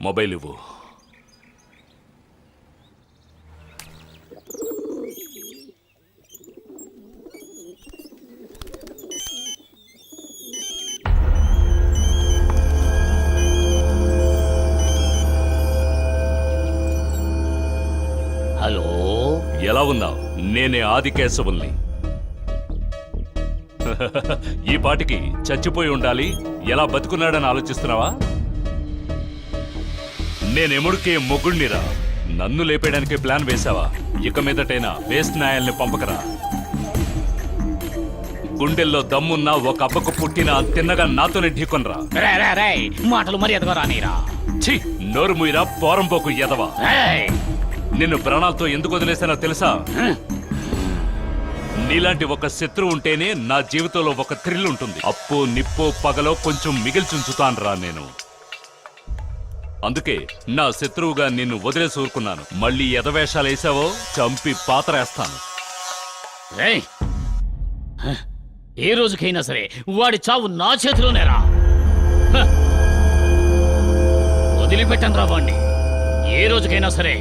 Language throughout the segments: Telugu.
మొబైల్ ఇవ్వు. హలో, ఎలా ఉన్నావు? నేనే ఆదికేశవుల్ని. ఈ పాటికి చచ్చిపోయి ఉండాలి, ఎలా బతుకున్నాడని ఆలోచిస్తున్నావా? నేనెముడికే మొగుణ్ణిరా. నన్ను లేపేయడానికి ప్లాన్ వేశావా? ఇక మీదటైనా వేస్ట్ నాయాల్ని పంపకరా. గుండెల్లో దమ్మున్నా ఒక అబ్బకు పుట్టిన తిన్నగా నాతోనే ఢీకొనరా. మాటలు మర్యాదగా రానిరా. ఛీ, నోరు ముయిరా పోరంపోకు ఎదవా. నిన్ను ప్రాణాలతో ఎందుకు వదిలేసానో తెలుసా? నీలాంటి ఒక శత్రువు ఉంటేనే నా జీవితంలో ఒక థ్రిల్ ఉంటుంది. అప్పు నిప్పు పగలో కొంచెం మిగిల్చుంచుతానురా నేను. అందుకే నా శత్రువుగా నిన్ను వదిలేసి ఊరుకున్నాను. మళ్ళీ ఎదవేషాలు వేసావో చంపి పాతరేస్తాను. ఏ రోజుకైనా సరే వాడి చావు నా చేతిలోనేరా. వదిలిపెట్టను రా వాణ్ణి. ఏ రోజుకైనా సరే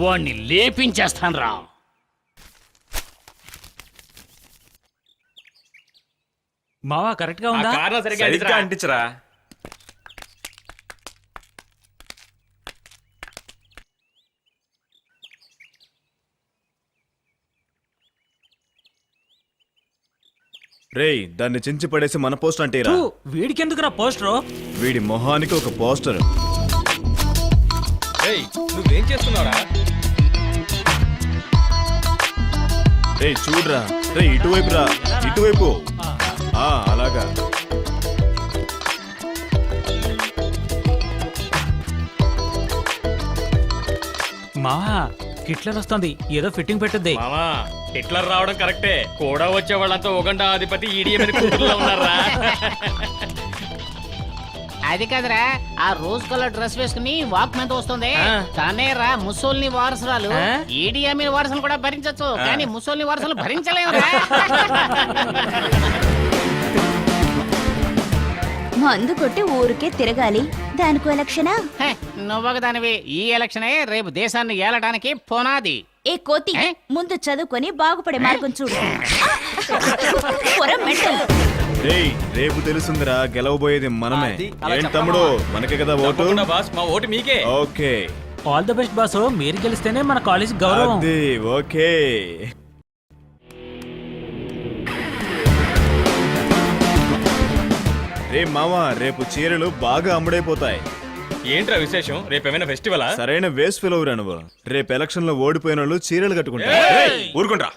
వాణ్ణి లేపించేస్తాను రా. మావా కరెక్ట్ గా ఉందా? సరిగ్గా అంటించరా. రేయ్, దాన్ని చించి పడేసి మన పోస్ట్ అంటేరా? వీడికెందుకురా పోస్టరు? వీడి మొహానికి ఒక పోస్టర్. నువ్వేం చేస్తున్నావురా? రే చూడరా. రే ఇటువైపు రా, ఇటువైపు. అలాగా. మావా హిట్లర్ వస్తుంది, ఏదో ఫిట్టింగ్ పెట్టుద్ది. మామా, హిట్లర్ రావడం కరెక్టే. కూడా వచ్చే వాళ్ళంతా ఉగండా అధిపతి ఈడియమైన కూతురులో ఉన్నారా? అది కదరా, ఆ రోజ్ కలర్ డ్రెస్ వేసుకుని వాక్ మీద వస్తుంది తనే రా ముసోల్ని వారసురాలు. ఈడియమిన్ వారసులు కూడా భరించచ్చు, కానీ ముసోల్ని వారసులు భరించలేవురా. మందు కొట్టి ఊరికే తిరగాలి, దానికో ఎలక్షనా? నువ్వొక దానివి. ఈ ఎలక్షనే రేపు దేశాన్ని ఏలడానికి పునాది. ఏ కోతి, ముందు చదువుకొని బాగుపడే మార్గం చూడు. మెంటల్. రేయ్, రేపు తెలుసుందిరా గెలవబోయేది మనమే. ఏం తమ్ముడు, మనకే కదా ఓటు? బాస్, మా ఓటు మీకే. Okay, all the best boss. మీరు గెలిస్తేనే మన కాలేజ్ గౌరవం. అది ఓకే. రే మామా, రేపు చీరలు బాగా అమ్ముడైపోతాయి. ఏంట్రా విశేషం? రేపేమైనా ఫెస్టివలా? సరైన వేస్ట్ ఫెయిల్ అవురా నువ్వు. రేపు ఎలక్షన్ లో ఓడిపోయిన వాళ్ళు చీరలు కట్టుకుంటారు. ఊరుకుంటా.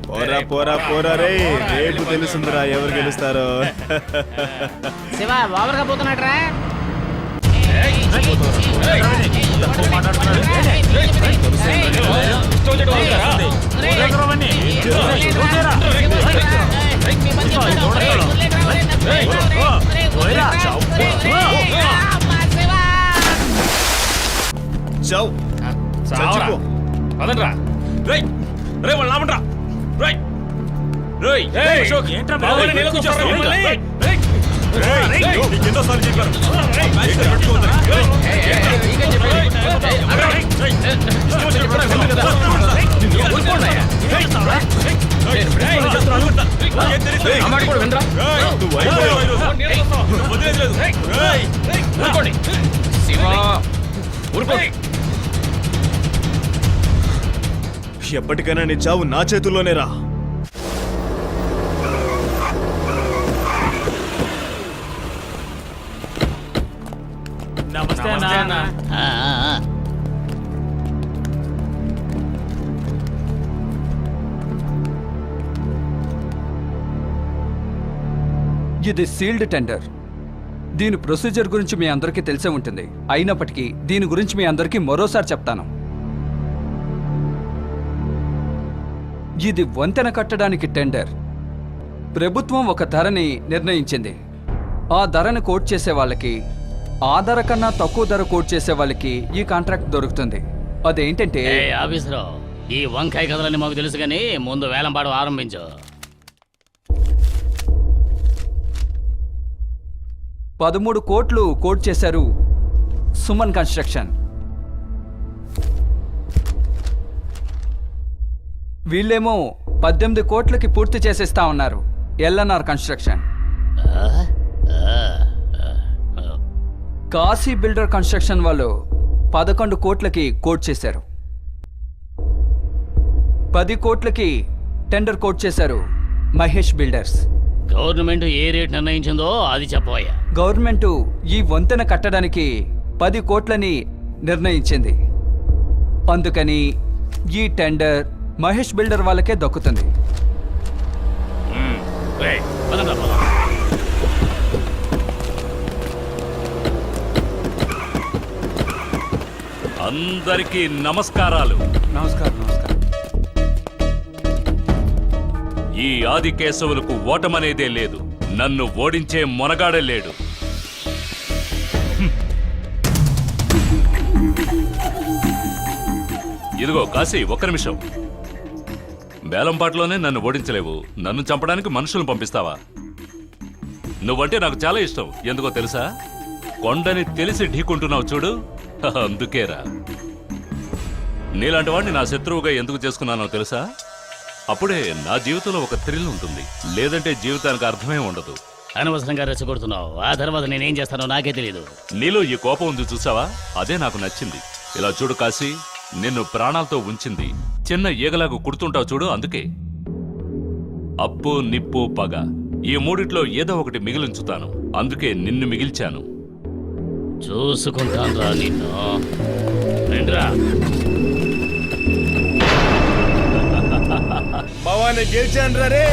పోరా పోరా పోరా రే, రేపు తెలుసుందిరా ఎవరు గెలుస్తారో. శివ ఓవర్గా పోతున్నాడ్రా. చావ్, చచ్చిపో. పదండ్రా. రేయ్ రేయ్, వాళ్ళు నామండ్రా. రేయ్ రేయ్, అశోక్, ఏంట్రా బావని నీళ్ళ కూర్చోరా మిమ్మల్ని. రేయ్ ఎన్నోసార్లు చెప్పారు. ఎప్పటికైనా నీ చావు నా చేతుల్లోనే రా. నమస్తే అన్న. ఇది సీల్డ్ టెండర్. దీని ప్రొసీజర్ గురించి మీ అందరికీ తెలిసే ఉంటుంది. అయినప్పటికీ దీని గురించి మీ అందరికీ మరోసారి చెప్తాను. ఇది వంతెన కట్టడానికి టెండర్. ప్రభుత్వం ఒక ధరని నిర్ణయించింది. ఆ ధరని కోట్ చేసే వాళ్ళకి, ఆ ధర కన్నా తక్కువ ధర కోట్ చేసే వాళ్ళకి ఈ కాంట్రాక్ట్ దొరుకుతుంది. అదేంటంటే, ఆఫీసర్, ఈ వంకాయ కథలని మాకు తెలుసు కానీ ముందు వేలంపాడు ఆరంభించు. 13 కోట్లు కోట్ చేశారు సుమన్ కన్స్ట్రక్షన్. వీళ్ళేమో 18 కోట్లకి పూర్తి చేసేస్తా ఉన్నారు. LNR construction. Kashi builder construction వాళ్ళు 11 కోట్లకి కోట్ చేశారు. 10 కోట్లకి టెండర్ కోట్ చేశారు మహేష్ బిల్డర్స్. గవర్నమెంట్ ఏ రేట్ నిర్ణయించిందో అది చెప్పబోయా. గవర్నమెంట్ ఈ వంతెన కట్టడానికి 10 కోట్లని నిర్ణయించింది. అందుకని ఈ టెండర్ మహేష్ బిల్డర్ వాళ్ళకే దక్కుతుంది. అందరికీ నమస్కారాలు. నమస్కారం. నమస్కారం. ఈ ఆదికేశవులకు ఓటమనేదే లేదు. నన్ను ఓడించే మొనగాడే లేడు. ఇదిగో కాశీ, ఒక్క నిమిషం. బేలంపాట్లోనే నన్ను ఓడించలేవు. నన్ను చంపడానికి మనుషులను పంపిస్తావా? నువ్వంటే నాకు చాలా ఇష్టం. ఎందుకో తెలుసా? కొండని తెలిసి ఢీకుంటున్నావు చూడు, అందుకేరా. నీలాంటి వాడిని నా శత్రువుగా ఎందుకు చేసుకున్నానో తెలుసా? అప్పుడే నా జీవితంలో ఒక థ్రిల్ ఉంటుంది. లేదంటే జీవితానికి అర్థమే ఉండదు. అనవసరంగా రెచ్చగొడుతున్నావు. ఆ తర్వాత నేనేం చేస్తానో నాకే తెలియదు. నీలో ఈ కోపం ఉంది చూసావా? అదే నాకు నచ్చింది. ఇలా చూడు కాశీ, నిన్ను ప్రాణాలతో ఉంచింది చిన్న ఈగలాగా కుడుతుంటావు చూడు, అందుకే. అప్పు, నిప్పు, పగ, ఈ మూడిట్లో ఏదో ఒకటి మిగిలించుతాను. అందుకే నిన్ను మిగిల్చాను. చూసుకుంటాను రా నిన్ను. రండిరా. భవాని గెలిచాను రే.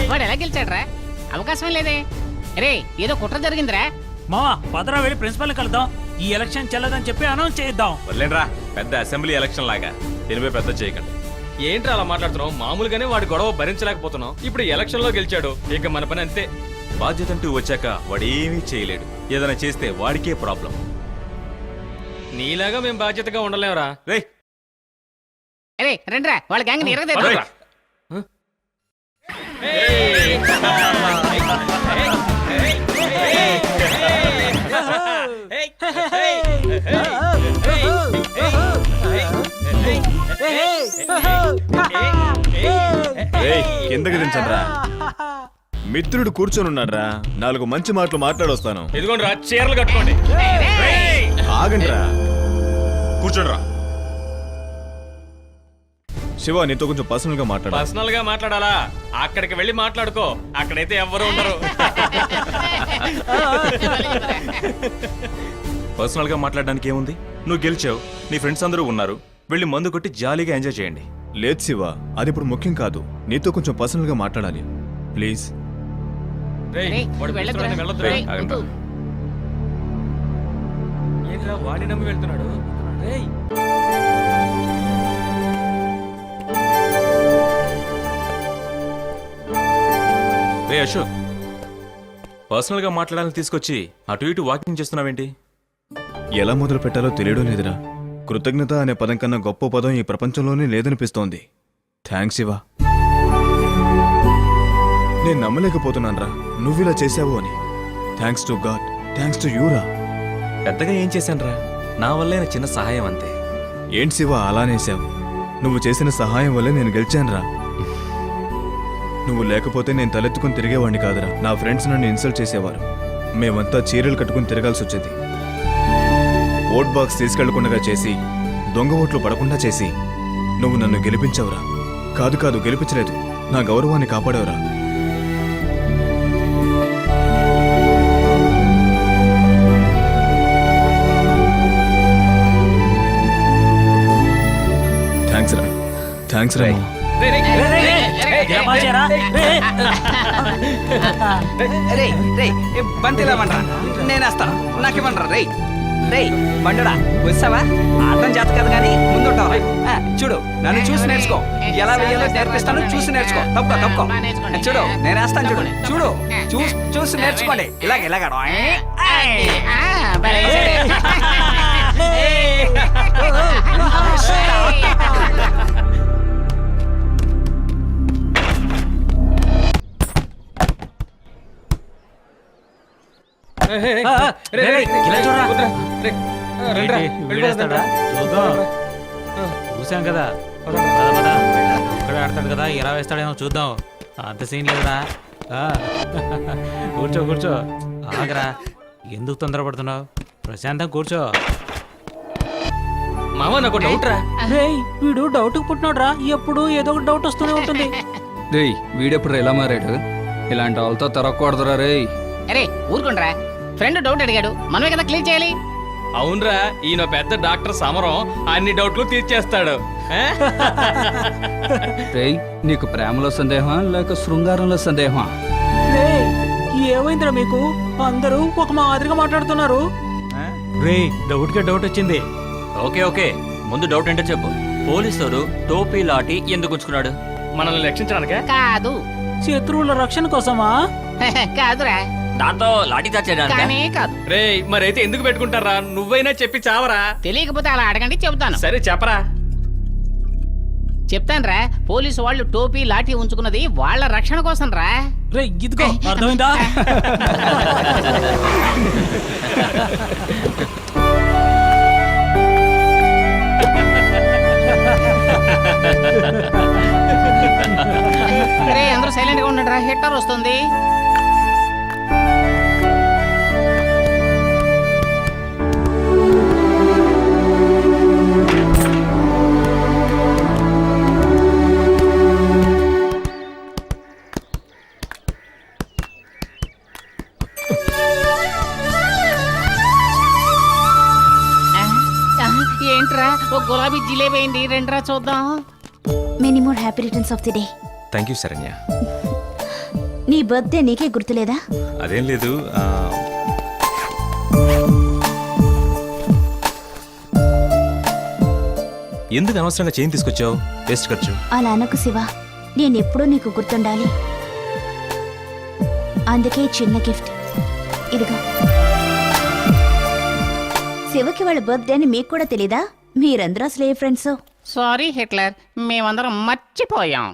వాడు ఎలా గెలిచాడ్రా? అవకాశమే లేదే. రే, ఏదో కుట్ర జరిగిందిరా. మావా పదరా వెళ్ళి ప్రిన్సిపల్ కలుద్దాం. ఈ ఎలక్షన్ చెల్లదని చెప్పి అనౌన్స్ చేద్దాం. వదిలేండ్రా, పెద్ద అసెంబ్లీ ఎలక్షన్ లాగా తెలిపే పెద్ద చేయకండి. ఏంట్రా అలా మాట్లాడుతున్నావు? మామూలుగానే వాడి గొడవ భరించలేకపోతున్నాం. ఇప్పుడు ఎలక్షన్ లో గెలిచాడు, ఇక మన పని అంతే. బాధ్యత అంటూ వచ్చాక వాడు ఏమీ చేయలేడు. ఏదైనా చేస్తే వాడికే ప్రాబ్లం. నీలాగా మేము బాధ్యతగా ఉండలేవురా. రేయ్, రే రండిరా, వాళ్ళ గ్యాంగ్ ని ఇరగదేద్దాం. రేయ్. రేయ్, కిందకి దించండ్రా. మిత్రుడు కూర్చొనున్నాడ్రా. 4 మంచి మాటలు మాట్లాడొస్తాను. ఇదిగోండి రా, చీరలు కట్టుకోండి. ఆగండ్రా, కూర్చోండ్రా. శివ, నీతో కొంచెం పర్సనల్ గా మాట్లాడాలి. పర్సనల్ గా మాట్లాడాలా? అక్కడికి వెళ్ళి మాట్లాడుకో, అక్కడైతే ఎవ్వరు ఉండరు. పర్సనల్ గా మాట్లాడడానికి ఏముంది? నువ్వు గెలిచావు, నీ ఫ్రెండ్స్ అందరూ ఉన్నారు. వెళ్ళి మందు కొట్టి జాలీగా ఎంజాయ్ చేయండి. లేదు శివ, అది ఇప్పుడు ముఖ్యం కాదు. నీతో కొంచెం పర్సనల్ గా మాట్లాడాలి, ప్లీజ్. రేయ్, రేయ్, వాడు వెళ్ళొద్దురా. పిలుస్తున్నాడని వెళ్ళొద్దురా. రేయ్, ఆగండి. వద్దు. ఏంట్రా వాడి నమ్మి వెళ్తున్నాడు? రేయ్, రే అశోక్, పర్సనల్ గా మాట్లాడాలని తీసుకొచ్చి అటు ఇటు వాకింగ్ చేస్తున్నావేంటి? ఎలా మొదలు పెట్టాలో తెలియడం లేదురా. కృతజ్ఞత అనే పదం కన్నా గొప్ప పదం ఈ ప్రపంచంలోనే లేదనిపిస్తోంది. థ్యాంక్స్ శివ. నేను నమ్మలేకపోతున్నాను రా, నువ్విలా చేశావు అని. Thanks to God, thanks to యూరా. పెద్దగా ఏం చేశానురా, నా వల్లైన చిన్న సహాయం అంతే. ఏంటి శివ అలానేసావు? నువ్వు చేసిన సహాయం వల్లే నేను గెలిచానురా. నువ్వు లేకపోతే నేను తలెత్తుకుని తిరిగేవాడిని కాదురా. నా ఫ్రెండ్స్ నన్ను ఇన్సల్ట్ చేసేవారు. మేమంతా చీరలు కట్టుకుని తిరగాల్సి వచ్చేది. ఓట్ బాక్స్ తీసుకెళ్లకుండా చేసి, దొంగ ఓట్లు పడకుండా చేసి నువ్వు నన్ను గెలిపించావురా. కాదు గెలిపించలేదు, నా గౌరవాన్ని కాపాడావురా. థ్యాంక్స్ రా. బంతిలామంటారా? నేనేస్తాను, నాకేమంటారా? రే రే బండుడా, వస్తావా? ఆడటం చేత కదా కానీ ముందుంటావా? చూడు, నన్ను చూసి నేర్చుకో. ఎలా వేయాలో నేర్పిస్తాను, చూసి నేర్చుకో. తప్పుకో. చూడు, నేనేస్తాను. చూడు చూసి నేర్చుకోండి. ఇలాగ భలే చేశాడు. ఇలా చూడరా. ఏంటి, వీడేస్తాడా? చూద్దాం. చూసాం కదా పద, పద. ఒక్కడే ఆడతాడు కదా, ఎలా వేస్తాడేమో చూద్దాం. అంత సీన్ లేదురా. ఆ. కూర్చో కూర్చో. ఆగరా, ఎందుకు తొందరపడుతున్నావు? ప్రశాంతం కూర్చో. మామ నాకు డౌట్ రా. వీడు డౌట్ పుట్టినాడు రా. ఎప్పుడు ఏదో ఒక డౌట్ వస్తూనే ఉంటుంది. రేయ్ వీడెప్పుడు ఎలా మారాడు? ఇలాంటి వాళ్ళతో తిరగకూడదురా రేయ్. అరే ఊరుకుండ్రా, ఫ్రెండ్ డౌట్ అడిగాడు, మనమే కదా క్లియర్ చేయాలి. అవునరా, ఈయన పెద్ద డాక్టర్ సమరం అన్ని డౌట్లు తీర్చేస్తాడు. ఆ? రేయ్ నీకు ప్రేమలో సందేహమా లేక శృంగారంలో సందేహమా? ఏమైందిరా మీకు? అందరూ ఒక మాదిరిగా మాట్లాడుతున్నారు. రే డౌట్ డౌట్ వచ్చింది. ఓకే ఓకే, ముందు డౌట్ ఏంటో చెప్పు. పోలీసుడు టోపీ లాఠీ ఎందుకు ఉంచుకున్నాడు? మనల్ని రక్షించడానికే. కాదు. శత్రువుల రక్షణ కోసమా? కాదురా, దాంతో లాఠీ చార్జ్ చేయడానికా? కానీ కాదు. రే మరైతే ఎందుకు పెట్టుకుంటారా? నువ్వైనా చెప్పి చావరా. తెలియకపోతే అలా అడగండి, చెబుతాను. సరే చెప్పరా. చెప్తానురా, పోలీసు వాళ్ళు టోపీ లాఠీ ఉంచుకున్నది వాళ్ళ రక్షణ కోసం రా. రే ఇదిగో అర్థమైందా? రే అందరూ సైలెంట్ గా ఉండండి రా, హిట్టర్ వస్తుంది. ఏంట్రా ఓ గులాబీ జిలేబీ అయింది, రెండ్రా చూద్దాం. Many more happy returns of the day. Thank you Saranya. నీ బర్త్డే నీకే గుర్తులేదా? అదేం లేదు. ఎందుకు అనవసరంగా చైన్ తీసుకొచ్చావు? వేస్ట్ ఖర్చు. అలా అనకు శివ, నేనెప్పుడూ నీకు గుర్తుండాలి. అందుకే ఈ చిన్న గిఫ్ట్ ఇదిగో. శివకి వాళ్ళ బర్త్డే అని మీకు కూడా తెలీదా? మీరందరూ అసలు ఏ ఫ్రెండ్స్? సారీ హిట్లర్, మేమందరం మర్చిపోయాం.